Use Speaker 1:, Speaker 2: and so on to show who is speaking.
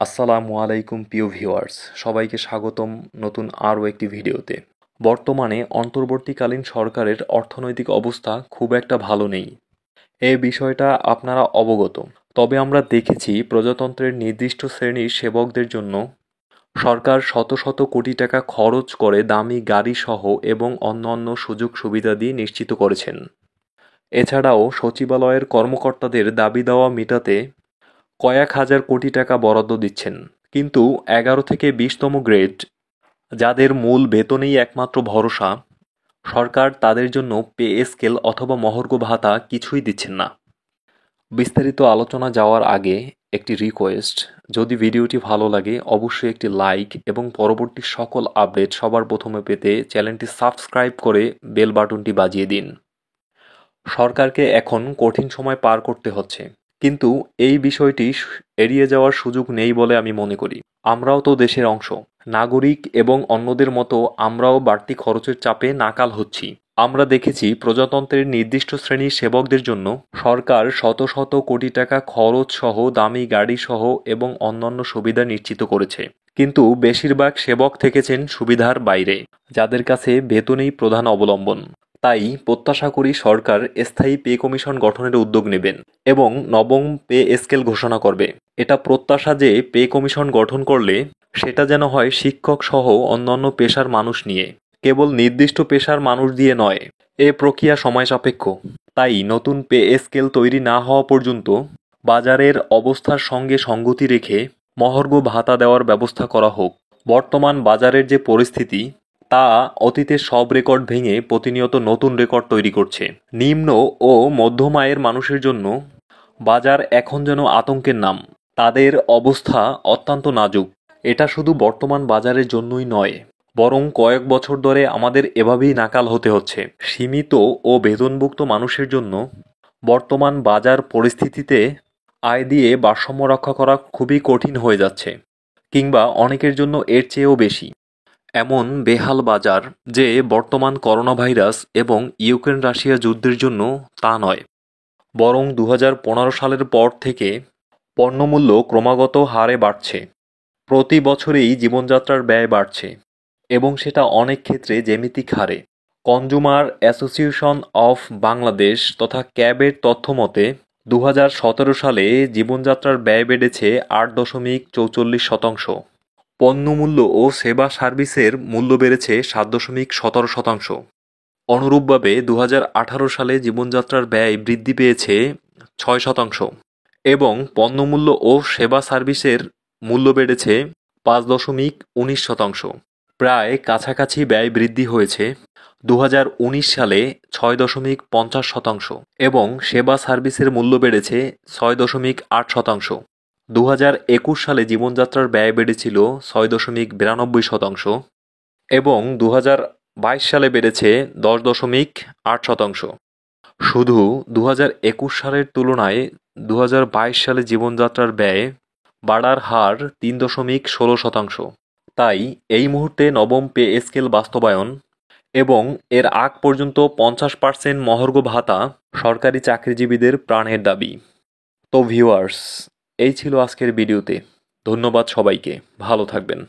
Speaker 1: আসসালামু আলাইকুম প্রিয় ভিউয়ার্স, সবাইকে স্বাগতম নতুন আরও একটি ভিডিওতে। বর্তমানে অন্তর্বর্তীকালীন সরকারের অর্থনৈতিক অবস্থা খুব একটা ভালো নেই। এই বিষয়টা আপনারা অবগত। তবে আমরা দেখেছি প্রজাতন্ত্রের নির্দিষ্ট শ্রেণীর সেবকদের জন্য সরকার শত শত কোটি টাকা খরচ করে দামি গাড়িসহ এবং অন্যান্য সুযোগ সুবিধাদি নিশ্চিত করেছেন। এছাড়াও সচিবালয়ের কর্মকর্তাদের দাবি দাওয়া মেটাতে কয়েক হাজার কোটি টাকা বরাদ্দ দিচ্ছেন, কিন্তু 11 থেকে 20তম গ্রেড, যাদের মূল বেতনেই একমাত্র ভরসা, সরকার তাদের জন্য পে স্কেল অথবা মহার্ঘ ভাতা কিছুই দিচ্ছেন না। বিস্তারিত আলোচনা যাওয়ার আগে একটি রিকোয়েস্ট, যদি ভিডিওটি ভালো লাগে অবশ্যই একটি লাইক এবং পরবর্তী সকল আপডেট সবার প্রথমে পেতে চ্যানেলটি সাবস্ক্রাইব করে বেল বাটনটি বাজিয়ে দিন। সরকারকে এখন কঠিন সময় পার করতে হচ্ছে, কিন্তু এই বিষয়টি এড়িয়ে যাওয়ার সুযোগ নেই বলে আমি মনে করি। আমরাও তো দেশের অংশ, নাগরিক, এবং অন্যদের মতো আমরাও বাড়তি খরচের চাপে নাকাল হচ্ছি। আমরা দেখেছি প্রজাতন্ত্রের নির্দিষ্ট শ্রেণীর সেবকদের জন্য সরকার শত শত কোটি টাকা খরচ সহ দামি গাড়ি সহ এবং অন্যান্য সুবিধা নিশ্চিত করেছে, কিন্তু বেশিরভাগ সেবক থেকেছেন সুবিধার বাইরে, যাদের কাছে বেতনই প্রধান অবলম্বন। তাই প্রত্যাশা করি সরকার স্থায়ী পে কমিশন গঠনের উদ্যোগ নেবেন এবং নবম পে স্কেল ঘোষণা করবে। এটা প্রত্যাশা যে পে কমিশন গঠন করলে সেটা যেন হয় শিক্ষক সহ অন্যান্য পেশার মানুষ নিয়ে, কেবল নির্দিষ্ট পেশার মানুষ দিয়ে নয়। এ প্রক্রিয়া সময় সাপেক্ষ, তাই নতুন পে স্কেল তৈরি না হওয়া পর্যন্ত বাজারের অবস্থার সঙ্গে সঙ্গতি রেখে মহার্ঘ ভাতা দেওয়ার ব্যবস্থা করা হোক। বর্তমান বাজারের যে পরিস্থিতি, তা অতীতের সব রেকর্ড ভেঙে প্রতিনিয়ত নতুন রেকর্ড তৈরি করছে। নিম্ন ও মধ্যম আয়ের মানুষের জন্য বাজার এখন যেন আতঙ্কের নাম। তাদের অবস্থা অত্যন্ত নাজুক। এটা শুধু বর্তমান বাজারের জন্যই নয়, বরং কয়েক বছর ধরে আমাদের এভাবেই নাকাল হতে হচ্ছে। সীমিত ও বেতনভুক্ত মানুষের জন্য বর্তমান বাজার পরিস্থিতিতে আয় দিয়ে ভারসাম্য রক্ষা করা খুবই কঠিন হয়ে যাচ্ছে, কিংবা অনেকের জন্য এর চেয়েও বেশি। এমন বেহাল বাজার যে বর্তমান করোনা ভাইরাস এবং ইউক্রেন রাশিয়া যুদ্ধের জন্য তা নয়, বরং 2015 সালের পর থেকে পণ্যমূল্য ক্রমাগত হারে বাড়ছে। প্রতি বছরেই জীবনযাত্রার ব্যয় বাড়ছে, এবং সেটা অনেক ক্ষেত্রে জ্যামিতিক হারে। কনজুমার অ্যাসোসিয়েশন অফ বাংলাদেশ তথা ক্যাবের তথ্য মতে 2017 সালে জীবনযাত্রার ব্যয় বেড়েছে 8.44%। পণ্যমূল্য ও সেবা সার্ভিসের মূল্য বেড়েছে 7.17%। অনুরূপভাবে 2018 সালে জীবনযাত্রার ব্যয় বৃদ্ধি পেয়েছে 6%, এবং পণ্যমূল্য ও সেবা সার্ভিসের মূল্য বেড়েছে 5.19%। প্রায় কাছাকাছি ব্যয় বৃদ্ধি হয়েছে। 2019 সালে 6.50%, এবং সেবা সার্ভিসের মূল্য বেড়েছে 6.8%। 2021 সালে জীবনযাত্রার ব্যয় বেড়েছিল 6.92%, এবং 2022 সালে বেড়েছে 10.8%। শুধু 2021 সালের তুলনায় 2022 সালে জীবনযাত্রার ব্যয় বাড়ার হার 3.16%। তাই এই মুহূর্তে নবম পে স্কেল বাস্তবায়ন এবং এর আগ পর্যন্ত 50% মহার্ঘ ভাতা সরকারি চাকরিজীবীদের প্রাণের দাবি। তো ভিউয়ার্স, এই ছিল আজকের ভিডিওতে। ধন্যবাদ সবাইকে, ভালো থাকবেন।